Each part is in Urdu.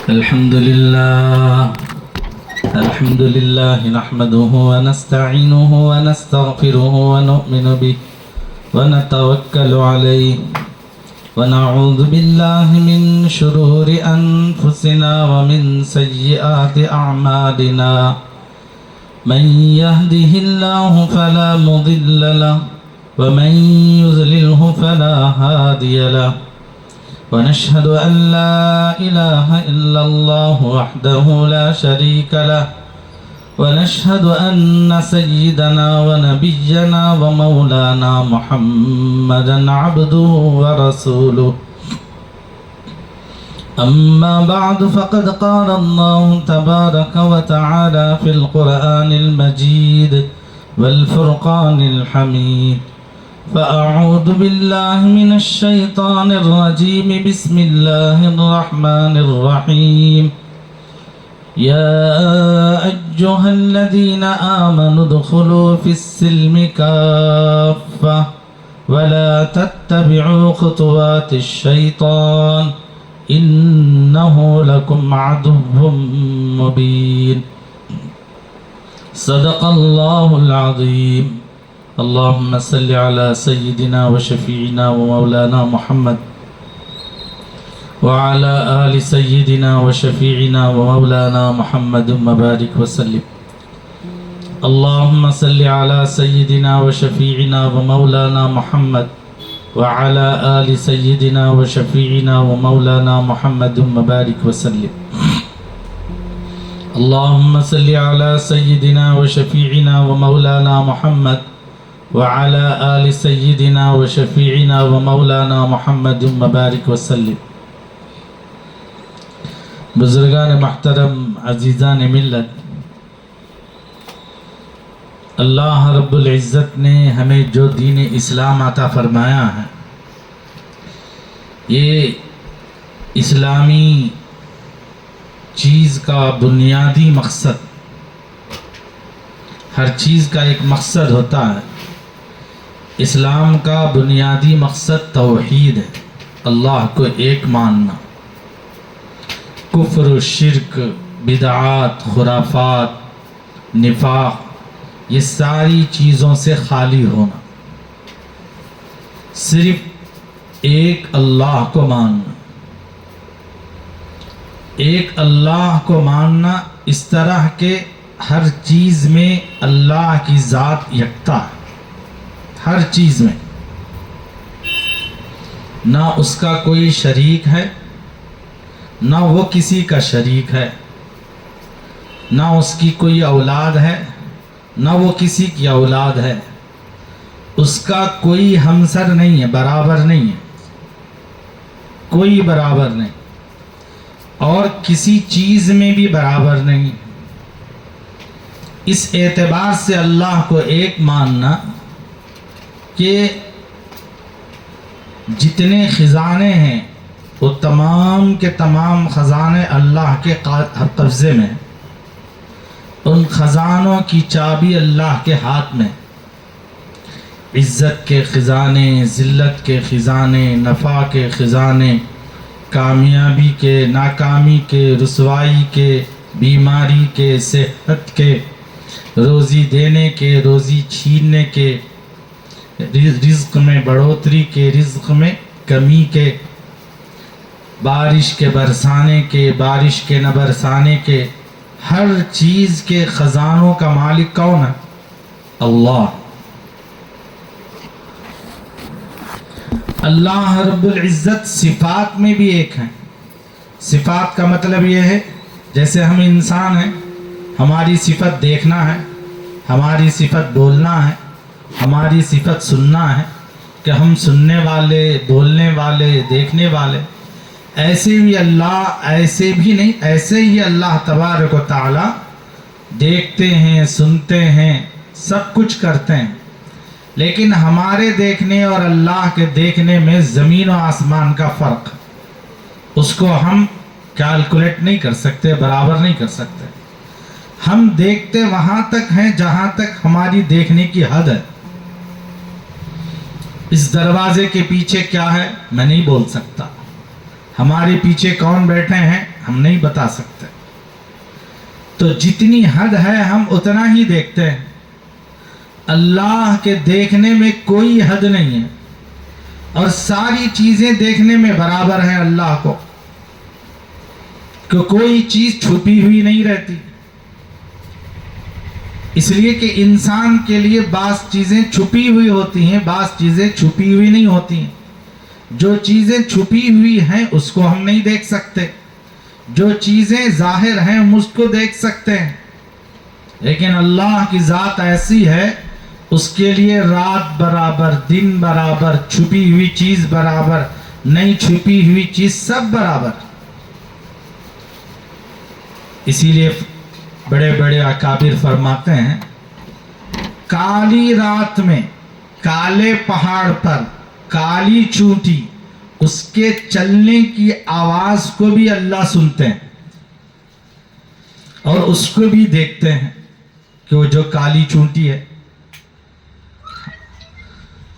الحمد لله نحمده ونستعينه ونستغفره ونؤمن به ونتوكل عليه ونعوذ بالله من شرور أنفسنا ومن سيئات أعمالنا من يهده الله فلا مضل له ومن يضلله فلا هادي له ونشهد أن لا إله إلا الله وحده لا شريك له ونشهد أن سيدنا ونبينا ومولانا محمدا عبده ورسوله أما بعد فقد قال الله تبارك وتعالى في القرآن المجيد والفرقان الحميد فأعوذ بالله من الشيطان الرجيم بسم الله الرحمن الرحيم يا أيها الذين آمنوا ادخلوا في السلم كافة ولا تتبعوا خطوات الشيطان إنه لكم عدو مبين صدق الله العظيم اللهم صل على سيدنا وشفيعنا ومولانا محمد وعلى آل سيدنا وشفيعنا ومولانا محمد وبارك وسلم اللهم صل على سيدنا وشفيعنا ومولانا محمد وعلى آل سيدنا وشفيعنا ومولانا محمد وبارك وسلم اللهم صل على سيدنا وشفيعنا ومولانا محمد وعلى آل سيدنا وشفيعنا ومولانا محمد وبارك وسلم بزرگان محترم عزیزان ملت، اللہ رب العزت نے ہمیں جو دین اسلام عطا فرمایا ہے، یہ اسلامی چیز کا بنیادی مقصد، ہر چیز کا ایک مقصد ہوتا ہے۔ اسلام کا بنیادی مقصد توحید ہے، اللہ کو ایک ماننا، کفر و شرک، بدعات، خرافات، نفاق، یہ ساری چیزوں سے خالی ہونا، صرف ایک اللہ کو ماننا، ایک اللہ کو ماننا اس طرح کہ ہر چیز میں اللہ کی ذات یکتا ہے، ہر چیز میں نہ اس کا کوئی شریک ہے، نہ وہ کسی کا شریک ہے، نہ اس کی کوئی اولاد ہے، نہ وہ کسی کی اولاد ہے، اس کا کوئی ہمسر نہیں ہے، برابر نہیں ہے، کوئی برابر نہیں، اور کسی چیز میں بھی برابر نہیں۔ اس اعتبار سے اللہ کو ایک ماننا کہ جتنے خزانے ہیں وہ تمام کے تمام خزانے اللہ کے قبضے میں، ان خزانوں کی چابی اللہ کے ہاتھ میں، عزت کے خزانے، ذلت کے خزانے، نفع کے خزانے، کامیابی کے، ناکامی کے، رسوائی کے، بیماری کے، صحت کے، روزی دینے کے، روزی چھیننے کے، رزق میں بڑھوتری کے، رزق میں کمی کے، بارش کے برسانے کے، بارش کے نہ برسانے کے، ہر چیز کے خزانوں کا مالک کون ہے؟ اللہ۔ اللہ رب العزت صفات میں بھی ایک ہیں۔ صفات کا مطلب یہ ہے جیسے ہم انسان ہیں، ہماری صفت دیکھنا ہے، ہماری صفت بولنا ہے، ہماری صفت سننا ہے کہ ہم سننے والے، بولنے والے، دیکھنے والے۔ ایسے بھی اللہ، ایسے بھی نہیں، ایسے ہی اللہ تبارک و تعالی دیکھتے ہیں، سنتے ہیں، سب کچھ کرتے ہیں، لیکن ہمارے دیکھنے اور اللہ کے دیکھنے میں زمین و آسمان کا فرق، اس کو ہم کیلکولیٹ نہیں کر سکتے، برابر نہیں کر سکتے۔ ہم دیکھتے وہاں تک ہیں جہاں تک ہماری دیکھنے کی حد ہے، اس دروازے کے پیچھے کیا ہے میں نہیں بول سکتا، ہمارے پیچھے کون بیٹھے ہیں ہم نہیں بتا سکتے، تو جتنی حد ہے ہم اتنا ہی دیکھتے ہیں۔ اللہ کے دیکھنے میں کوئی حد نہیں ہے، اور ساری چیزیں دیکھنے میں برابر ہیں اللہ کو، کہ کوئی چیز چھپی ہوئی نہیں رہتی، اس لیے کہ انسان کے لیے بعض چیزیں چھپی ہوئی ہوتی ہیں، بعض چیزیں چھپی ہوئی نہیں ہوتی ہیں۔ جو چیزیں چھپی ہوئی ہیں اس کو ہم نہیں دیکھ سکتے، جو چیزیں ظاہر ہیں ہم اس کو دیکھ سکتے ہیں، لیکن اللہ کی ذات ایسی ہے، اس کے لیے رات برابر، دن برابر، چھپی ہوئی چیز برابر، نہیں چھپی ہوئی چیز سب برابر۔ اسی لیے بڑے بڑے اکابر فرماتے ہیں، کالی رات میں کالے پہاڑ پر کالی چونٹی، اس کے چلنے کی آواز کو بھی اللہ سنتے ہیں اور اس کو بھی دیکھتے ہیں کہ وہ جو کالی چونٹی ہے۔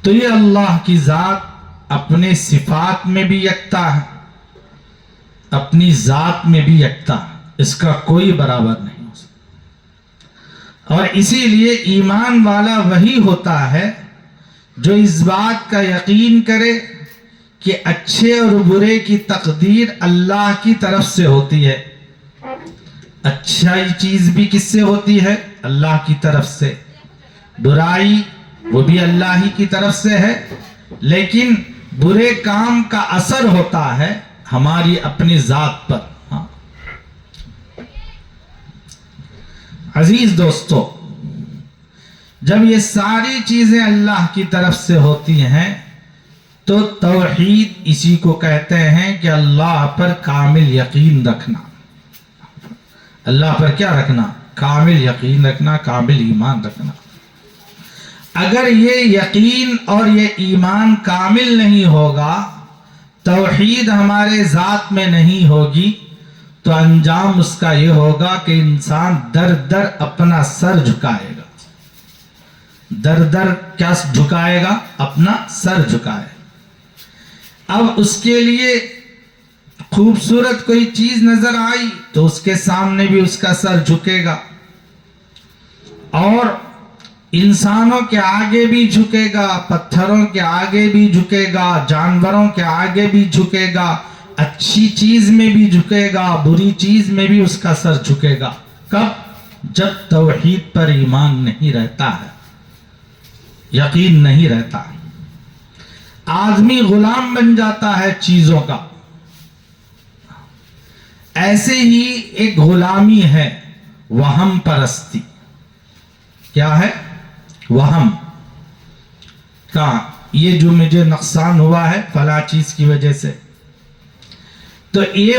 تو یہ اللہ کی ذات اپنے صفات میں بھی یکتا ہے، اپنی ذات میں بھی یکتا ہے، اس کا کوئی برابر نہیں ہو سکتا۔ اور اسی لیے ایمان والا وہی ہوتا ہے جو اس بات کا یقین کرے کہ اچھے اور برے کی تقدیر اللہ کی طرف سے ہوتی ہے۔ اچھائی چیز بھی کس سے ہوتی ہے؟ اللہ کی طرف سے، برائی وہ بھی اللہ ہی کی طرف سے ہے، لیکن برے کام کا اثر ہوتا ہے ہماری اپنی ذات پر۔ ہاں عزیز دوستو، جب یہ ساری چیزیں اللہ کی طرف سے ہوتی ہیں تو توحید اسی کو کہتے ہیں کہ اللہ پر کامل یقین رکھنا۔ اللہ پر کیا رکھنا؟ کامل یقین رکھنا، کامل ایمان رکھنا۔ اگر یہ یقین اور یہ ایمان کامل نہیں ہوگا، توحید ہمارے ذات میں نہیں ہوگی، تو انجام اس کا یہ ہوگا کہ انسان در در اپنا سر جھکائے گا۔ در در کیا جھکائے گا؟ اپنا سر جھکائے۔ اب اس کے لیے خوبصورت کوئی چیز نظر آئی تو اس کے سامنے بھی اس کا سر جھکے گا، اور انسانوں کے آگے بھی جھکے گا، پتھروں کے آگے بھی جھکے گا، جانوروں کے آگے بھی جھکے گا، اچھی چیز میں بھی جھکے گا، بری چیز میں بھی اس کا سر جھکے گا۔ کب؟ جب توحید پر ایمان نہیں رہتا ہے، یقین نہیں رہتا، آدمی غلام بن جاتا ہے چیزوں کا۔ ایسے ہی ایک غلامی ہے وہم پرستی۔ کیا ہے؟ وہم کا، یہ جو مجھے نقصان ہوا ہے فلاں چیز کی وجہ سے، تو یہ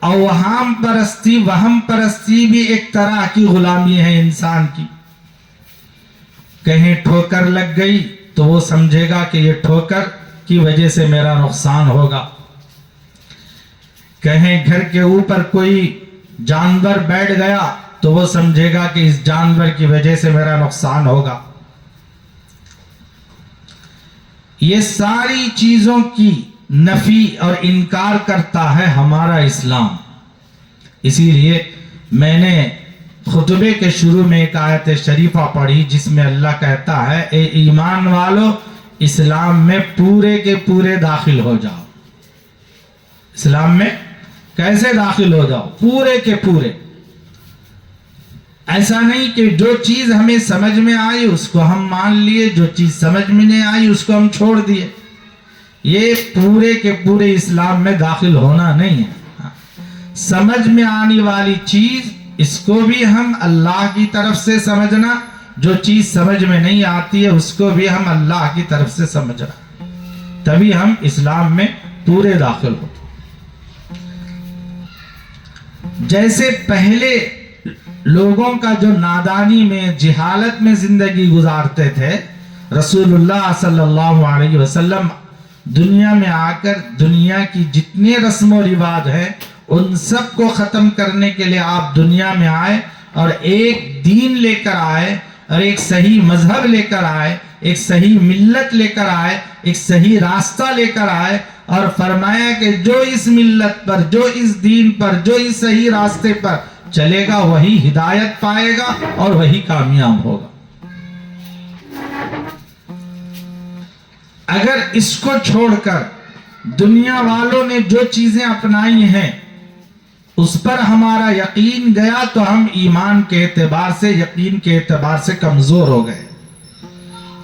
اوہام پرستی، وہم پرستی بھی ایک طرح کی غلامی ہے انسان کی۔ کہیں ٹھوکر لگ گئی تو وہ سمجھے گا کہ یہ ٹھوکر کی وجہ سے میرا نقصان ہوگا، کہیں گھر کے اوپر کوئی جانور بیٹھ گیا تو وہ سمجھے گا کہ اس جانور کی وجہ سے میرا نقصان ہوگا۔ یہ ساری چیزوں کی نفی اور انکار کرتا ہے ہمارا اسلام۔ اسی لیے میں نے خطبے کے شروع میں ایک آیت شریفہ پڑھی جس میں اللہ کہتا ہے، اے ایمان والو اسلام میں پورے کے پورے داخل ہو جاؤ۔ اسلام میں کیسے داخل ہو جاؤ؟ پورے کے پورے۔ ایسا نہیں کہ جو چیز ہمیں سمجھ میں آئی اس کو ہم مان لیے، جو چیز سمجھ میں نہیں آئی اس کو ہم چھوڑ دیے۔ یہ پورے کے پورے اسلام میں داخل ہونا نہیں ہے۔ سمجھ میں آنے والی چیز اس کو بھی ہم اللہ کی طرف سے سمجھنا، جو چیز سمجھ میں نہیں آتی ہے اس کو بھی ہم اللہ کی طرف سے سمجھنا، تبھی ہم اسلام میں پورے داخل ہوتے۔ جیسے پہلے لوگوں کا جو نادانی میں، جہالت میں زندگی گزارتے تھے، رسول اللہ صلی اللہ علیہ وسلم دنیا میں آ کر دنیا کی جتنے رسم و رواج ہیں ان سب کو ختم کرنے کے لیے آپ دنیا میں آئے اور ایک دین لے کر آئے، اور ایک صحیح مذہب لے کر آئے، ایک صحیح ملت لے کر آئے، ایک صحیح راستہ لے کر آئے، اور فرمایا کہ جو اس ملت پر، جو اس دین پر، جو اس صحیح راستے پر چلے گا وہی ہدایت پائے گا اور وہی کامیاب ہوگا۔ اگر اس کو چھوڑ کر دنیا والوں نے جو چیزیں اپنائی ہیں اس پر ہمارا یقین گیا تو ہم ایمان کے اعتبار سے، یقین کے اعتبار سے کمزور ہو گئے۔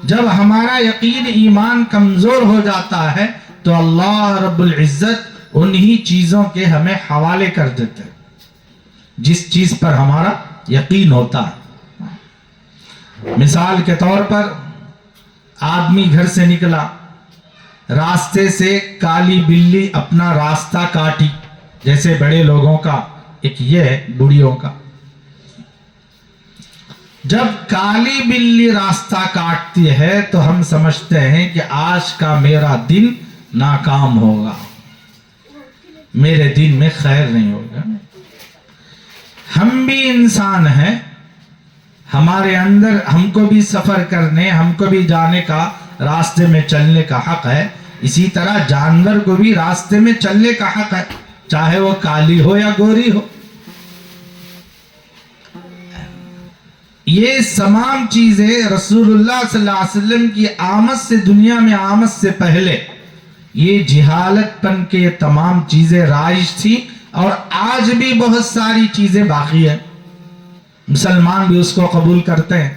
جب ہمارا یقین ایمان کمزور ہو جاتا ہے تو اللہ رب العزت انہی چیزوں کے ہمیں حوالے کر دیتے جس چیز پر ہمارا یقین ہوتا ہے۔ مثال کے طور پر آدمی گھر سے نکلا، راستے سے کالی بلی اپنا راستہ کاٹی، جیسے بڑے لوگوں کا، ایک یہ ہے بوڑھیوں کا۔ جب کالی بلی راستہ کاٹتی ہے تو ہم سمجھتے ہیں کہ آج کا میرا دن ناکام ہوگا، میرے دن میں خیر نہیں ہوگا۔ ہم بھی انسان ہیں، ہمارے اندر، ہم کو بھی سفر کرنے، ہم کو بھی جانے کا، راستے میں چلنے کا حق ہے۔ اسی طرح جانور کو بھی راستے میں چلنے کا حق ہے، چاہے وہ کالی ہو یا گوری ہو۔ یہ تمام چیزیں رسول اللہ صلی اللہ علیہ وسلم کی آمد سے، دنیا میں آمد سے پہلے یہ جہالت پن کے تمام چیزیں رائج تھی، اور آج بھی بہت ساری چیزیں باقی ہیں، مسلمان بھی اس کو قبول کرتے ہیں۔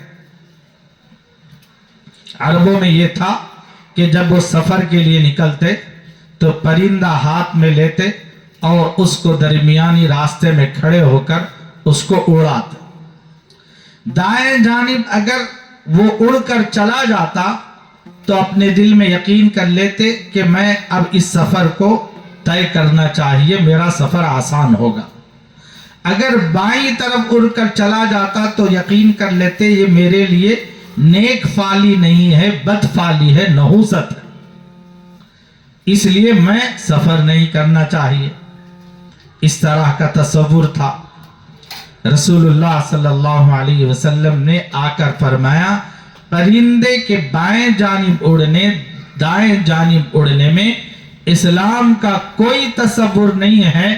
عربوں میں یہ تھا کہ جب وہ سفر کے لیے نکلتے تو پرندہ ہاتھ میں لیتے اور اس کو درمیانی راستے میں کھڑے ہو کر اس کو اڑاتے۔ دائیں جانب اگر وہ اڑ کر چلا جاتا تو اپنے دل میں یقین کر لیتے کہ میں اب اس سفر کو طے کرنا چاہیے، میرا سفر آسان ہوگا۔ اگر بائیں طرف اڑ کر چلا جاتا تو یقین کر لیتے یہ میرے لیے نیک فالی نہیں ہے، بد فالی ہے، نحوست ہے، اس لیے میں سفر نہیں کرنا چاہیے۔ اس طرح کا تصور تھا۔ رسول اللہ صلی اللہ علیہ وسلم نے آ کر فرمایا پرندے کے بائیں جانب اڑنے، دائیں جانب اڑنے میں اسلام کا کوئی تصور نہیں ہے۔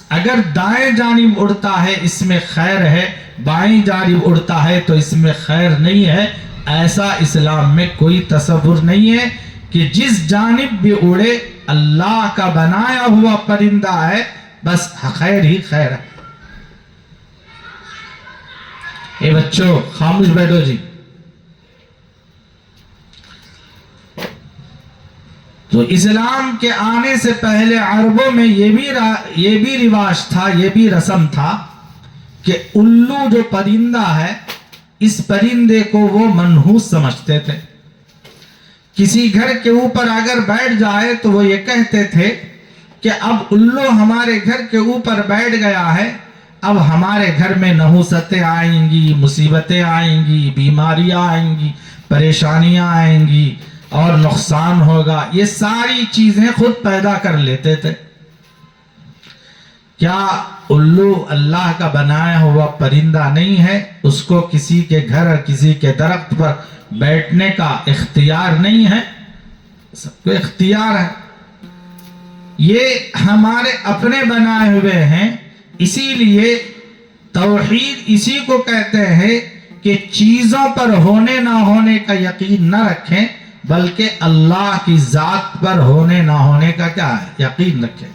اگر دائیں جانب اڑتا ہے اس میں خیر ہے، بائیں جانب اڑتا ہے تو اس میں خیر نہیں ہے۔ ایسا اسلام میں کوئی تصور نہیں ہے کہ جس جانب بھی اڑے اللہ کا بنایا ہوا پرندہ ہے، بس خیر ہی خیر ہے۔ اے بچوں خاموش بیٹھو جی۔ تو اسلام کے آنے سے پہلے عربوں میں یہ بھی رواج تھا، یہ بھی رسم تھا کہ الو جو پرندہ ہے، اس پرندے کو وہ منحوس سمجھتے تھے۔ کسی گھر کے اوپر اگر بیٹھ جائے تو وہ یہ کہتے تھے کہ اب الو ہمارے گھر کے اوپر بیٹھ گیا ہے، اب ہمارے گھر میں نحوستیں آئیں گی، مصیبتیں آئیں گی، بیماریاں آئیں گی، پریشانیاں آئیں گی اور نقصان ہوگا۔ یہ ساری چیزیں خود پیدا کر لیتے تھے۔ کیا الو اللہ کا بنایا ہوا پرندہ نہیں ہے؟ اس کو کسی کے گھر اور کسی کے درخت پر بیٹھنے کا اختیار نہیں ہے؟ سب کو اختیار ہے۔ یہ ہمارے اپنے بنائے ہوئے ہیں، اسی لیے توحید اسی کو کہتے ہیں کہ چیزوں پر ہونے نہ ہونے کا یقین نہ رکھیں، بلکہ اللہ کی ذات پر ہونے نہ ہونے کا کیا ہے؟ یقین رکھیں۔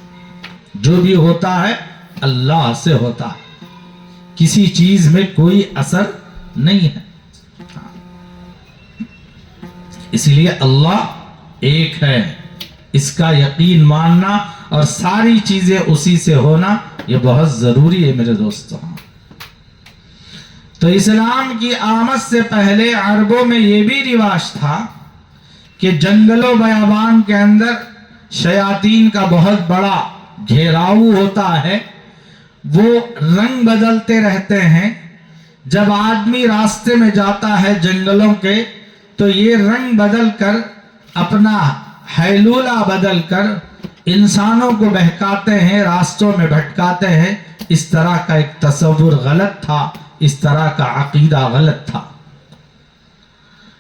جو بھی ہوتا ہے اللہ سے ہوتا ہے، کسی چیز میں کوئی اثر نہیں ہے۔ اس لیے اللہ ایک ہے، اس کا یقین ماننا اور ساری چیزیں اسی سے ہونا یہ بہت ضروری ہے میرے دوستوں۔ تو اسلام کی آمد سے پہلے عربوں میں یہ بھی رواج تھا کہ جنگل و بیابان کے اندر شیاطین کا بہت بڑا گھیراؤ ہوتا ہے، وہ رنگ بدلتے رہتے ہیں۔ جب آدمی راستے میں جاتا ہے جنگلوں کے تو یہ رنگ بدل کر، اپنا حیلولہ بدل کر انسانوں کو بہکاتے ہیں، راستوں میں بھٹکاتے ہیں۔ اس طرح کا ایک تصور غلط تھا، اس طرح کا عقیدہ غلط تھا۔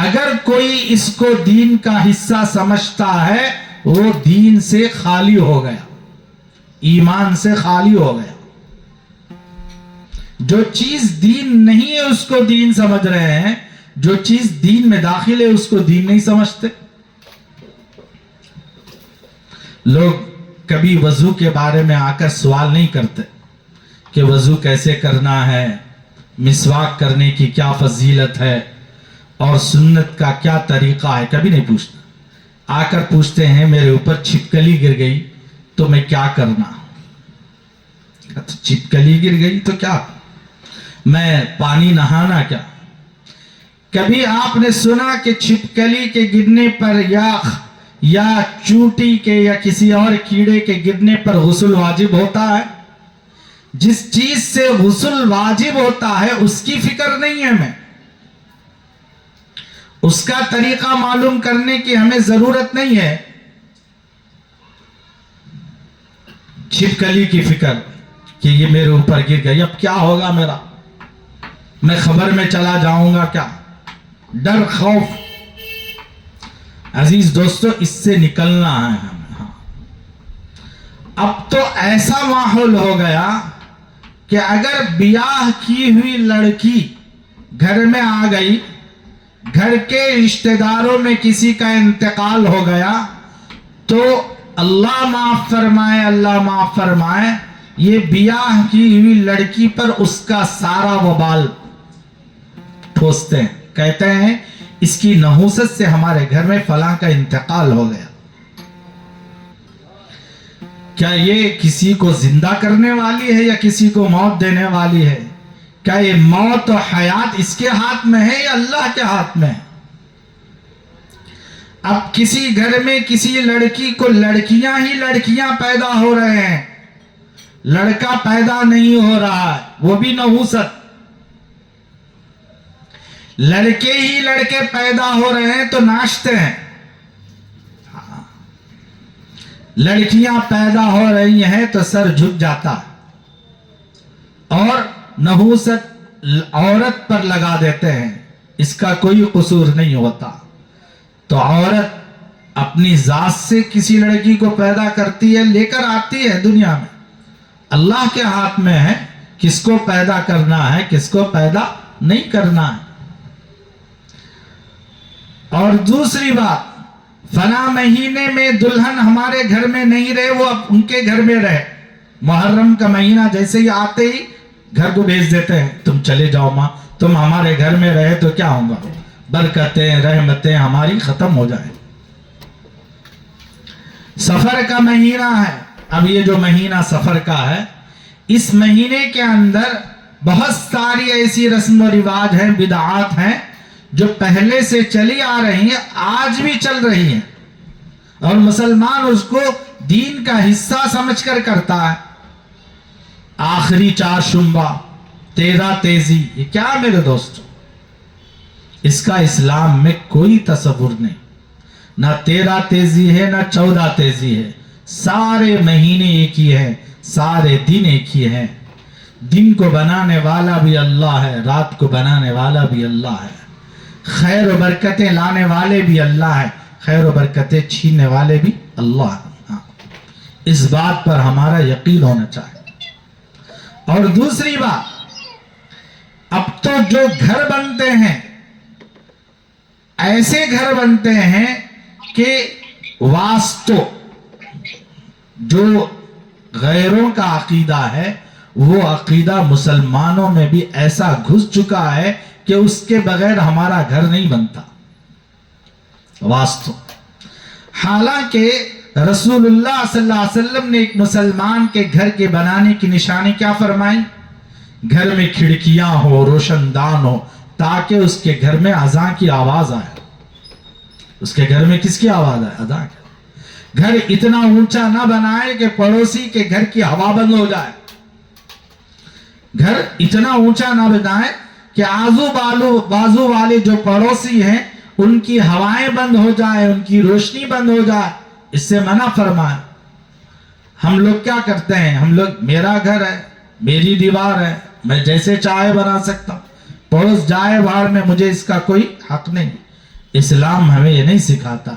اگر کوئی اس کو دین کا حصہ سمجھتا ہے وہ دین سے خالی ہو گیا، ایمان سے خالی ہو گیا۔ جو چیز دین نہیں ہے اس کو دین سمجھ رہے ہیں، جو چیز دین میں داخل ہے اس کو دین نہیں سمجھتے۔ لوگ کبھی وضو کے بارے میں آ کر سوال نہیں کرتے کہ وضو کیسے کرنا ہے، مسواک کرنے کی کیا فضیلت ہے اور سنت کا کیا طریقہ ہے، کبھی نہیں پوچھتے۔ آ کر پوچھتے ہیں میرے اوپر چھپکلی گر گئی تو میں کیا کرنا، چھپکلی گر گئی تو کیا، میں پانی نہانا کیا۔ کبھی آپ نے سنا کہ چھپکلی کے گرنے پر یا چونٹی کے یا کسی اور کیڑے کے گرنے پر غسل واجب ہوتا ہے؟ جس چیز سے غسل واجب ہوتا ہے اس کی فکر نہیں ہے ہمیں، اس کا طریقہ معلوم کرنے کی ہمیں ضرورت نہیں ہے۔ چھپکلی کی فکر کہ یہ میرے اوپر گر گئی، اب کیا ہوگا میرا، میں خبر میں چلا جاؤں گا کیا، ڈر خوف۔ عزیز دوستو اس سے نکلنا ہے ہمیں۔ اب تو ایسا ماحول ہو گیا کہ اگر بیاہ کی ہوئی لڑکی گھر میں آ گئی، گھر کے رشتہ داروں میں کسی کا انتقال ہو گیا تو اللہ معاف فرمائے، اللہ معاف فرمائے، یہ بیاہ کی ہوئی لڑکی پر اس کا سارا وبال ٹھوستے ہیں، کہتے ہیں اس کی نحوست سے ہمارے گھر میں فلاں کا انتقال ہو گیا۔ کیا یہ کسی کو زندہ کرنے والی ہے یا کسی کو موت دینے والی ہے؟ کیا یہ موت و حیات اس کے ہاتھ میں ہے یا اللہ کے ہاتھ میں ہے؟ اب کسی گھر میں کسی لڑکی کو لڑکیاں ہی لڑکیاں پیدا ہو رہے ہیں، لڑکا پیدا نہیں ہو رہا ہے، وہ بھی نحوست۔ لڑکے ہی لڑکے پیدا ہو رہے ہیں تو ناچتے ہیں، لڑکیاں پیدا ہو رہی ہیں تو سر جھک جاتا اور نحوست عورت پر لگا دیتے ہیں، اس کا کوئی قصور نہیں ہوتا۔ تو عورت اپنی ذات سے کسی لڑکی کو پیدا کرتی ہے، لے کر آتی ہے دنیا میں، اللہ کے ہاتھ میں ہے کس کو پیدا کرنا ہے کس کو پیدا نہیں کرنا ہے۔ اور دوسری بات، فلاں مہینے میں دلہن ہمارے گھر میں نہیں رہے، وہ اب ان کے گھر میں رہے۔ محرم کا مہینہ جیسے ہی آتے ہی گھر کو بھیج دیتے ہیں، تم چلے جاؤ ماں، تم ہمارے گھر میں رہے تو کیا ہوگا، برکتیں رحمتیں ہماری ختم ہو جائیں۔ سفر کا مہینہ ہے، اب یہ جو مہینہ سفر کا ہے، اس مہینے کے اندر بہت ساری ایسی رسم و رواج ہیں، بدعات ہیں جو پہلے سے چلی آ رہی ہیں، آج بھی چل رہی ہیں، اور مسلمان اس کو دین کا حصہ سمجھ کر کرتا ہے۔ آخری چار شنبہ، تیرہ تیزی، یہ کیا میرے دوستو، اس کا اسلام میں کوئی تصور نہیں، نہ تیرہ تیزی ہے نہ چودہ تیزی ہے، سارے مہینے ایک ہی ہیں، سارے دن ایک ہی ہیں۔ دن کو بنانے والا بھی اللہ ہے، رات کو بنانے والا بھی اللہ ہے، خیر و برکتیں لانے والے بھی اللہ ہے، خیر و برکتیں چھیننے والے بھی اللہ ہے۔ اس بات پر ہمارا یقین ہونا چاہیے۔ اور دوسری بات، اب تو جو گھر بنتے ہیں ایسے گھر بنتے ہیں کہ واسطو جو غیروں کا عقیدہ ہے وہ عقیدہ مسلمانوں میں بھی ایسا گھس چکا ہے کہ اس کے بغیر ہمارا گھر نہیں بنتا، واسطو۔ حالانکہ رسول اللہ صلی اللہ علیہ وسلم نے ایک مسلمان کے گھر کے بنانے کی نشانی کیا فرمائی؟ گھر میں کھڑکیاں ہو، روشن دان ہو، تاکہ اس کے گھر میں اذان کی آواز آئے۔ اس کے گھر میں کس کی آواز آئے؟ اذان کی۔ گھر اتنا اونچا نہ بنائے کہ پڑوسی کے گھر کی ہوا بند ہو جائے، گھر اتنا اونچا نہ بنائے کہ آزو بازو والے جو پڑوسی ہیں ان کی ہوائیں بند ہو جائے، ان کی روشنی بند ہو جائے، اس سے منع فرمائے۔ ہم لوگ کیا کرتے ہیں، ہم لوگ میرا گھر ہے، میری دیوار ہے، میں جیسے چاہے بنا سکتا ہوں، پڑوس جائے باہر میں مجھے اس کا کوئی حق نہیں۔ اسلام ہمیں یہ نہیں سکھاتا.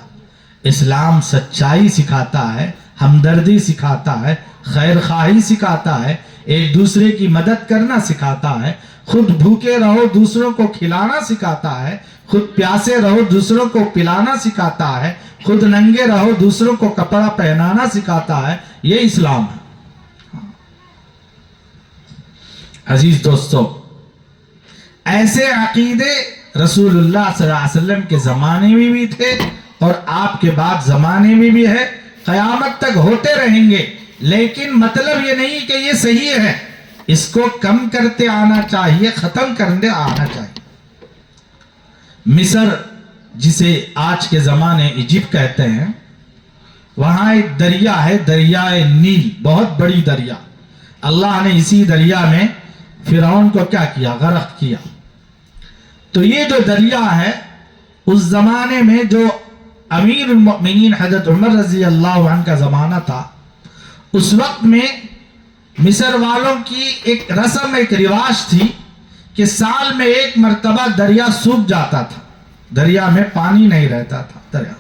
اسلام سچائی سکھاتا ہے، ہمدردی سکھاتا ہے، خیر خواہی سکھاتا ہے، ایک دوسرے کی مدد کرنا سکھاتا ہے، خود بھوکے رہو دوسروں کو کھلانا سکھاتا ہے، خود پیاسے رہو دوسروں کو پلانا سکھاتا ہے، خود ننگے رہو دوسروں کو کپڑا پہنانا سکھاتا ہے. یہ اسلام ہے. عزیز دوستو، ایسے عقیدے رسول اللہ صلی اللہ علیہ وسلم کے زمانے میں بھی تھے اور آپ کے بعد زمانے میں بھی ہے، قیامت تک ہوتے رہیں گے. لیکن مطلب یہ نہیں کہ یہ صحیح ہے، اس کو کم کرتے آنا چاہیے، ختم کرتے آنا چاہیے. مصر، جسے آج کے زمانے ایجپٹ کہتے ہیں، وہاں ایک دریا ہے، دریائے نیل، بہت بڑی دریا. اللہ نے اسی دریا میں فرعون کو کیا کیا؟ غرق کیا. تو یہ جو دریا ہے، اس زمانے میں جو امیر المؤمنین حضرت عمر رضی اللہ عنہ کا زمانہ تھا، اس وقت میں مصر والوں کی ایک رسم، ایک رواج تھی کہ سال میں ایک مرتبہ دریا سوکھ جاتا تھا، دریا میں پانی نہیں رہتا تھا دریا.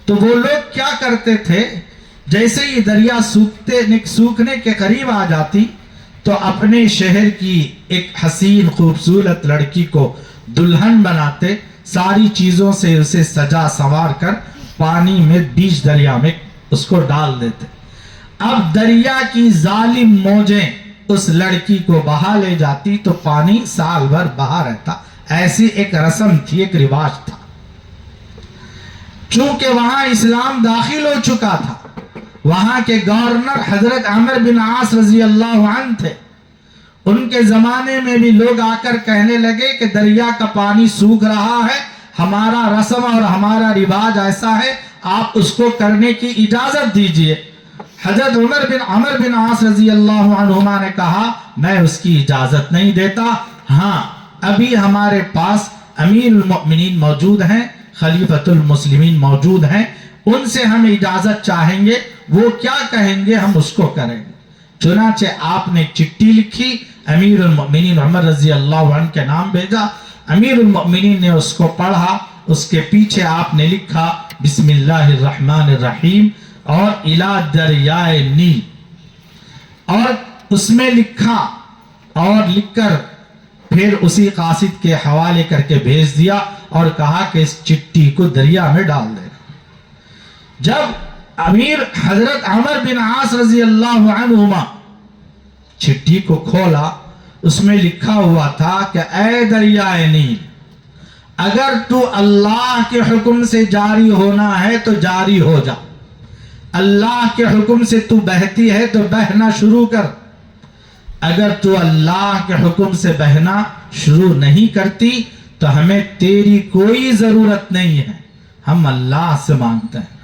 تو وہ لوگ کیا کرتے تھے، جیسے ہی دریا سوکھنے کے قریب آ جاتی تو اپنے شہر کی ایک حسین خوبصورت لڑکی کو دلہن بناتے، ساری چیزوں سے اسے سجا سنوار کر پانی میں بیچ دریا میں اس کو ڈال دیتے. اب دریا کی ظالم موجیں اس لڑکی کو بہا لے جاتی تو پانی سال بھر بہا رہتا. ایسی ایک رسم تھی، ایک رواج تھا. چونکہ وہاں اسلام داخل ہو چکا تھا، وہاں کے گورنر حضرت عمرو بن عاص رضی اللہ عنہ تھے. ان کے زمانے میں بھی لوگ آ کر کہنے لگے کہ دریا کا پانی سوکھ رہا ہے، ہمارا رسم اور ہمارا رواج ایسا ہے، آپ اس کو کرنے کی اجازت دیجئے. حضرت عمر بن عاص رضی اللہ عنہما نے کہا، میں اس کی اجازت نہیں دیتا. ہاں، ابھی ہمارے پاس امیر المؤمنین موجود ہیں، خلیفۃ المسلمین موجود ہیں، ان سے ہم اجازت چاہیں گے، وہ کیا کہیں گے ہم اس کو کریں گے. چنانچہ آپ نے چٹھی لکھی، امیر المؤمنین عمر رضی اللہ عنہ کے نام بھیجا. امیر المؤمنین نے اس کو پڑھا، اس کے پیچھے آپ نے لکھا بسم اللہ الرحمن الرحیم اور الى دریائے نیل، اور اس میں لکھا اور لکھ کر پھر اسی قاصد کے حوالے کر کے بھیج دیا اور کہا کہ اس چٹھی کو دریا میں ڈال دینا. جب امیر حضرت عمر بن عاص رضی اللہ عنہما چٹھی کو کھولا، اس میں لکھا ہوا تھا کہ اے دریائے نیل، اگر تو اللہ کے حکم سے جاری ہونا ہے تو جاری ہو جا، اللہ کے حکم سے تو بہتی ہے تو بہنا شروع کر. اگر تو اللہ کے حکم سے بہنا شروع نہیں کرتی تو ہمیں تیری کوئی ضرورت نہیں ہے، ہم اللہ سے مانگتے ہیں.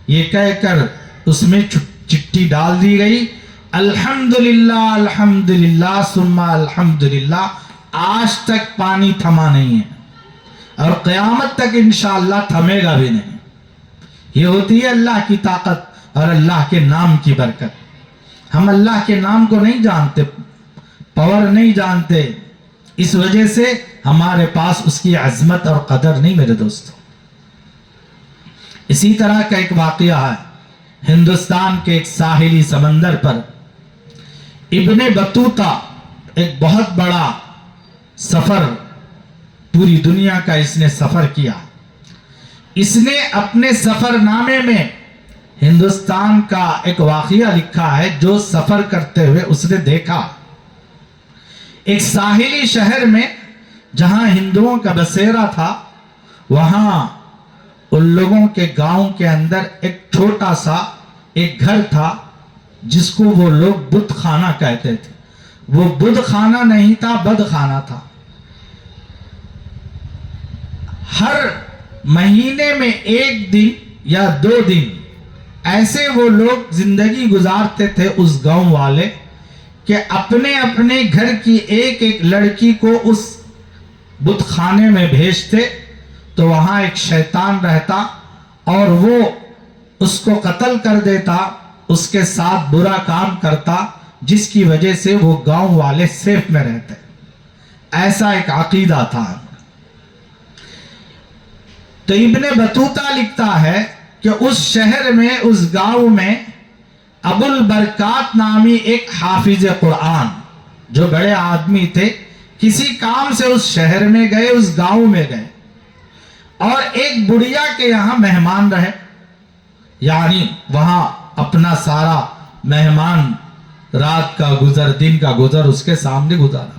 یہ کہہ کر اس میں چٹھی ڈال دی گئی. الحمدللہ الحمدللہ ثم الحمدللہ، آج تک پانی تھما نہیں ہے اور قیامت تک انشاءاللہ تھمے گا بھی نہیں. یہ ہوتی ہے اللہ کی طاقت اور اللہ کے نام کی برکت. ہم اللہ کے نام کو نہیں جانتے، پاور نہیں جانتے، اس وجہ سے ہمارے پاس اس کی عظمت اور قدر نہیں میرے دوستو. اسی طرح کا ایک واقعہ ہے، ہندوستان کے ایک ساحلی سمندر پر ابن بطوطہ، ایک بہت بڑا سفر، پوری دنیا کا اس نے سفر کیا. اس نے اپنے سفر نامے میں ہندوستان کا ایک واقعہ لکھا ہے جو سفر کرتے ہوئے اس نے دیکھا. ایک ساحلی شہر میں جہاں ہندوؤں کا بسیرا تھا، وہاں ان لوگوں کے گاؤں کے اندر ایک چھوٹا سا ایک گھر تھا جس کو وہ لوگ بت خانہ کہتے تھے. وہ بت خانہ نہیں تھا، بد خانہ تھا. ہر مہینے میں ایک دن یا 2 دن ایسے وہ لوگ زندگی گزارتے تھے اس گاؤں والے کہ اپنے اپنے گھر کی ایک ایک لڑکی کو اس بت خانے میں بھیجتے تو وہاں ایک شیطان رہتا اور وہ اس کو قتل کر دیتا، اس کے ساتھ برا کام کرتا، جس کی وجہ سے وہ گاؤں والے سیف میں رہتے. ایسا ایک عقیدہ تھا. تو ابن بطوطہ لکھتا ہے کہ اس شہر میں، اس گاؤں میں ابو البرکات نامی ایک حافظ قرآن جو بڑے آدمی تھے، کسی کام سے اس شہر میں گئے، اس گاؤں میں گئے اور ایک بڑھیا کے یہاں مہمان رہے، یعنی وہاں اپنا سارا مہمان رات کا گزر، دن کا گزر اس کے سامنے گزارا۔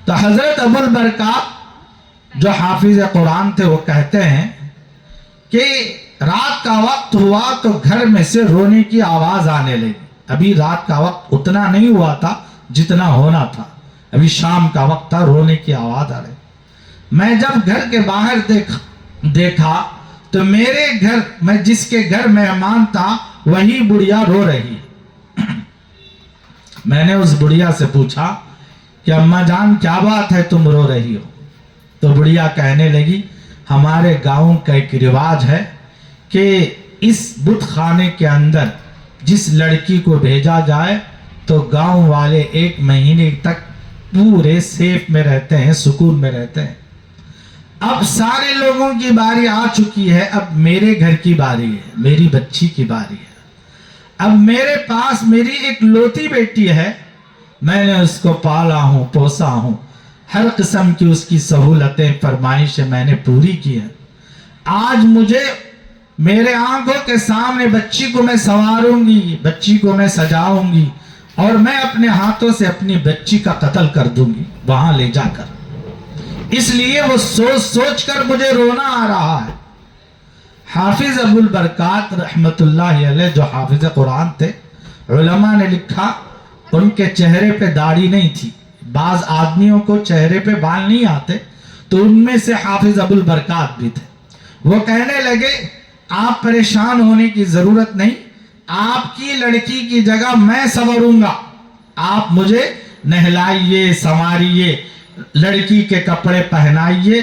تو حضرت ابو البرکات جو حافظ قرآن تھے وہ کہتے ہیں کہ رات کا وقت ہوا تو گھر میں سے رونے کی آواز آنے لگی۔ ابھی رات کا وقت اتنا نہیں ہوا تھا جتنا ہونا تھا، ابھی شام کا وقت تھا، رونے کی آواز آ رہی۔ میں جب گھر کے باہر دیکھا تو میرے گھر، میں جس کے گھر مہمان تھا وہی بڑھیا رو رہی۔ میں نے اس بڑھیا سے پوچھا کہ اماں جان کیا بات ہے تم رو رہی ہو؟ تو بڑھیا کہنے لگی ہمارے گاؤں کا ایک رواج ہے کہ اس بت خانے کے اندر جس لڑکی کو بھیجا جائے تو گاؤں والے 1 مہینے تک پورے سیف میں رہتے ہیں، سکون میں رہتے ہیں۔ اب سارے لوگوں کی باری آ چکی ہے، اب میرے گھر کی باری ہے، میری بچی کی باری ہے۔ اب میرے پاس میری ایک لوتی بیٹی ہے، میں نے اس کو پالا ہوں، پوسا ہوں، ہر قسم کی اس کی سہولتیں، فرمائشیں میں نے پوری کی ہیں۔ آج مجھے میرے آنکھوں کے سامنے بچی کو میں سنواروں گی، بچی کو میں سجاؤں گی اور میں اپنے ہاتھوں سے اپنی بچی کا قتل کر دوں گی وہاں لے جا کر۔ اس لیے وہ سوچ سوچ کر مجھے رونا آ رہا ہے۔ حافظ ابو البرکات رحمت اللہ علیہ جو حافظ قرآن تھے، علماء نے لکھا ان کے چہرے پہ داڑھی نہیں تھی، بعض آدمیوں کو چہرے پہ بال نہیں آتے، تو ان میں سے حافظ ابو البرکات بھی تھے۔ وہ کہنے لگے آپ پریشان ہونے کی ضرورت نہیں، آپ کی لڑکی کی جگہ میں سنوروں گا، آپ مجھے نہلائیے، سنواریے، لڑکی کے کپڑے پہنائیے،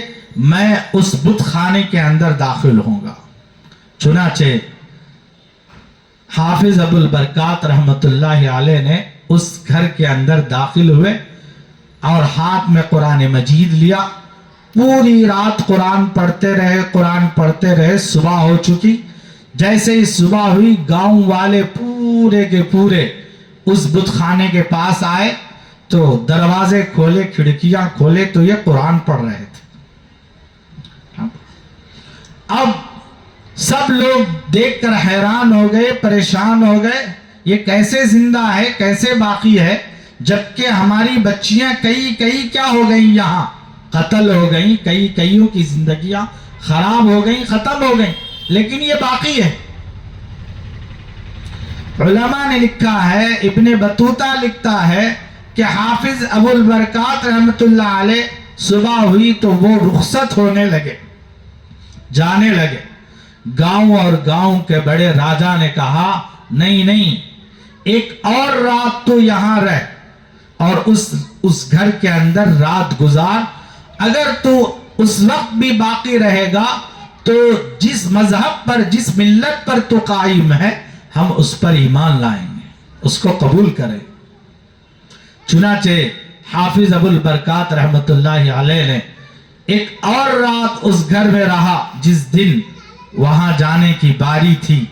میں اس بت خانے کے اندر داخل ہوں گا۔ چنانچہ حافظ ابو البرکات رحمت اللہ علیہ نے اس گھر کے اندر داخل ہوئے اور ہاتھ میں قرآن مجید لیا، پوری رات قرآن پڑھتے رہے، صبح ہو چکی۔ جیسے ہی صبح ہوئی گاؤں والے پورے کے پورے اس بت خانے کے پاس آئے تو دروازے کھولے، کھڑکیاں کھولے تو یہ قرآن پڑھ رہے تھے۔ اب سب لوگ دیکھ کر حیران ہو گئے، پریشان ہو گئے، یہ کیسے زندہ ہے، کیسے باقی ہے، جبکہ ہماری بچیاں کئی کیا ہو گئیں، یہاں قتل ہو گئیں، کئیوں کی زندگیاں خراب ہو گئیں، ختم ہو گئیں، لیکن یہ باقی ہے۔ علماء نے لکھا ہے، ابن بطوطہ لکھتا ہے کہ حافظ ابو البرکات رحمت اللہ علیہ صبح ہوئی تو وہ رخصت ہونے لگے، جانے لگے۔ گاؤں اور گاؤں کے بڑے راجا نے کہا نہیں، ایک اور رات تو یہاں رہ اور اس گھر کے اندر رات گزار، اگر تو اس وقت بھی باقی رہے گا تو جس مذہب پر، جس ملت پر تو قائم ہے، ہم اس پر ایمان لائیں گے، اس کو قبول کریں۔ چنانچہ حافظ ابو البرکات رحمت اللہ علیہ نے ایک اور رات اس گھر میں رہا۔ جس دن وہاں جانے کی باری تھی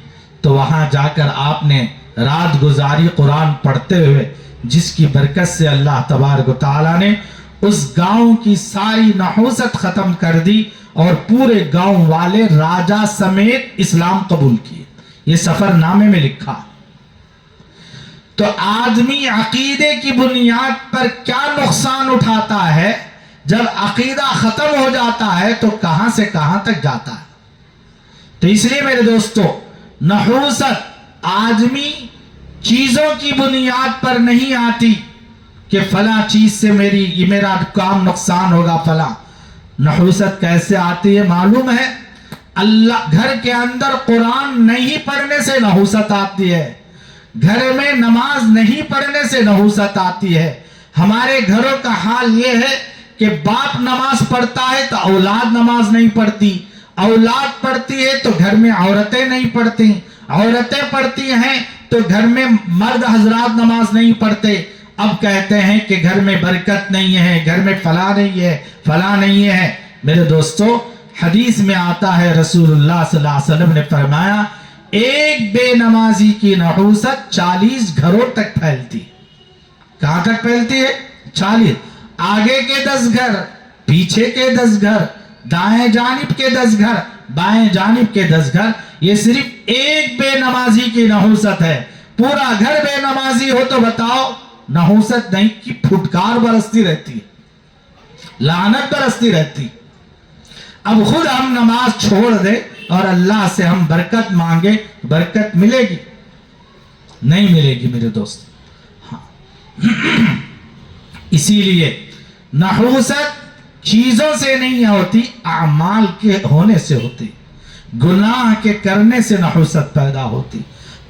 تو وہاں جا کر آپ نے رات گزاری قرآن پڑھتے ہوئے، جس کی برکت سے اللہ تبارک و تعالیٰ نے اس گاؤں کی ساری نحوست ختم کر دی اور پورے گاؤں والے راجا سمیت اسلام قبول کیے۔ یہ سفر نامے میں لکھا۔ تو آدمی عقیدے کی بنیاد پر کیا نقصان اٹھاتا ہے، جب عقیدہ ختم ہو جاتا ہے تو کہاں سے کہاں تک جاتا ہے۔ تو اس لیے میرے دوستو، نحوست آدمی چیزوں کی بنیاد پر نہیں آتی کہ فلاں چیز سے میرا کام نقصان ہوگا فلاں۔ نحوست کیسے آتی ہے معلوم ہے؟ اللہ گھر کے اندر قرآن نہیں پڑھنے سے نحوست آتی ہے، گھر میں نماز نہیں پڑھنے سے نحوست آتی ہے۔ ہمارے گھروں کا حال یہ ہے کہ باپ نماز پڑھتا ہے تو اولاد نماز نہیں پڑھتی، اولاد پڑھتی ہے تو گھر میں عورتیں نہیں پڑھتی، عورتیں پڑھتی ہیں تو گھر میں مرد حضرات نماز نہیں پڑھتے۔ اب کہتے ہیں کہ گھر میں برکت نہیں ہے، گھر میں فلاں نہیں ہے، فلاں نہیں ہے۔ میرے دوستو، حدیث میں آتا ہے رسول اللہ صلی اللہ علیہ وسلم نے فرمایا ایک بے نمازی کی نحوست 40 گھروں تک پھیلتی ہے. کہاں تک پھیلتی ہے؟ 40. آگے کے 10 گھر، پیچھے کے 10 گھر، دائیں جانب کے 10 گھر، بائیں جانب کے 10 گھر. یہ صرف ایک بے نمازی کی نحوست ہے. پورا گھر بے نمازی ہو تو بتاؤ نحوست نہیں کی پھٹکار برستی رہتی ہے، لعنت برستی رہتی. اب خود ہم نماز چھوڑ دے اور اللہ سے ہم برکت مانگے، برکت ملے گی؟ نہیں ملے گی میرے دوست. ہاں اسی لیے نحوست چیزوں سے نہیں ہوتی، اعمال کے ہونے سے ہوتی. گناہ کے کرنے سے نحوست پیدا ہوتی،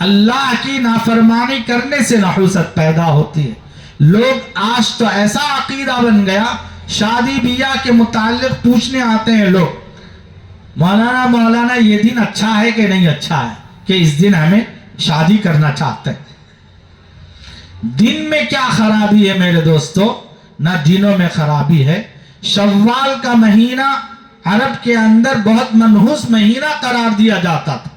اللہ کی نافرمانی کرنے سے نحوست پیدا ہوتی ہے. لوگ آج تو ایسا عقیدہ بن گیا، شادی بیاہ کے متعلق پوچھنے آتے ہیں لوگ، مولانا یہ دن اچھا ہے کہ نہیں اچھا ہے کہ اس دن ہمیں شادی کرنا چاہتے ہیں. دن میں کیا خرابی ہے میرے دوستو؟ نہ دنوں میں خرابی ہے. شوال کا مہینہ عرب کے اندر بہت منحوس مہینہ قرار دیا جاتا تھا،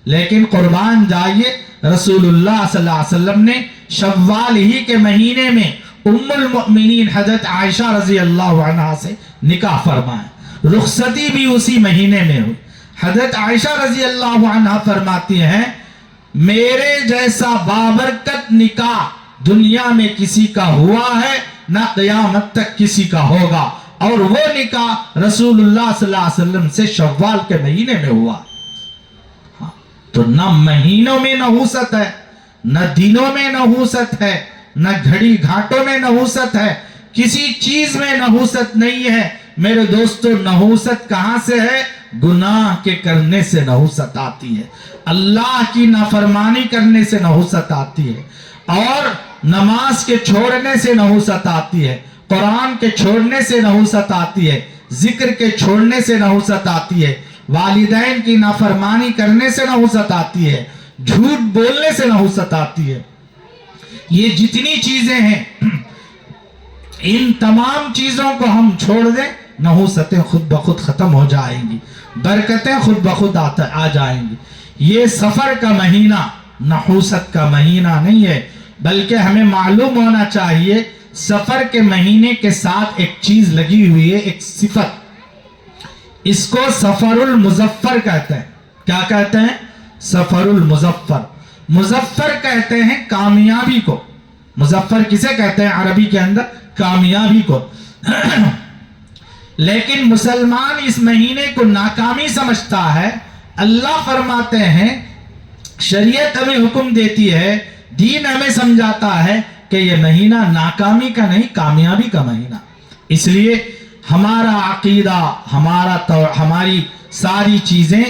لیکن قربان جائیے رسول اللہ صلی اللہ علیہ وسلم نے شوال ہی کے مہینے میں ام المؤمنین حضرت عائشہ رضی اللہ عنہا سے نکاح فرمایا. رخصتی بھی اسی مہینے میں ہوئی. حضرت عائشہ رضی اللہ عنہا فرماتی ہیں میرے جیسا بابرکت نکاح دنیا میں کسی کا ہوا ہے نہ قیامت تک کسی کا ہوگا، اور وہ نکاح رسول اللہ صلی اللہ علیہ وسلم سے شوال کے مہینے میں ہوا. تو نہ مہینوں میں نحوست ہے، نہ دنوں میں نحوست ہے، نہ گھڑی گھاٹوں میں نحوست ہے، کسی چیز میں نحوست نہیں ہے. میرے دوستو نحوست کہاں سے ہے؟ گناہ کے کرنے سے نحوست آتی ہے، اللہ کی نافرمانی کرنے سے نحوست آتی ہے، اور نماز کے چھوڑنے سے نحوست آتی ہے، قرآن کے چھوڑنے سے نحوست آتی ہے، ذکر کے چھوڑنے سے نحوست آتی ہے، والدین کی نافرمانی کرنے سے نحوست آتی ہے، جھوٹ بولنے سے نحوست آتی ہے. یہ جتنی چیزیں ہیں ان تمام چیزوں کو ہم چھوڑ دیں، نحوستیں خود بخود ختم ہو جائیں گی، برکتیں خود بخود آ جائیں گی. یہ سفر کا مہینہ نحوست کا مہینہ نہیں ہے، بلکہ ہمیں معلوم ہونا چاہیے سفر کے مہینے کے ساتھ ایک چیز لگی ہوئی ہے، ایک صفت. اس کو سفر المظفر کہتے ہیں. کیا کہتے ہیں؟ سفر المظفر. مظفر کہتے ہیں کامیابی کو. مظفر کسے کہتے ہیں عربی کے اندر؟ کامیابی کو. لیکن مسلمان اس مہینے کو ناکامی سمجھتا ہے. اللہ فرماتے ہیں، شریعت ہمیں حکم دیتی ہے، دین ہمیں سمجھاتا ہے کہ یہ مہینہ ناکامی کا نہیں کامیابی کا مہینہ. اس لیے ہمارا عقیدہ، ہماری ساری چیزیں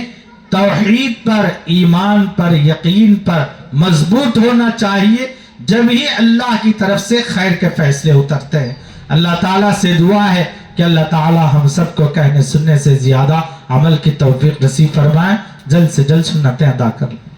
توحید پر، ایمان پر، یقین پر مضبوط ہونا چاہیے. جب ہی اللہ کی طرف سے خیر کے فیصلے اترتے ہیں. اللہ تعالیٰ سے دعا ہے کہ اللہ تعالیٰ ہم سب کو کہنے سننے سے زیادہ عمل کی توفیق نصیب فرمائے، جلد سے جلد سنتیں ادا کر لیں.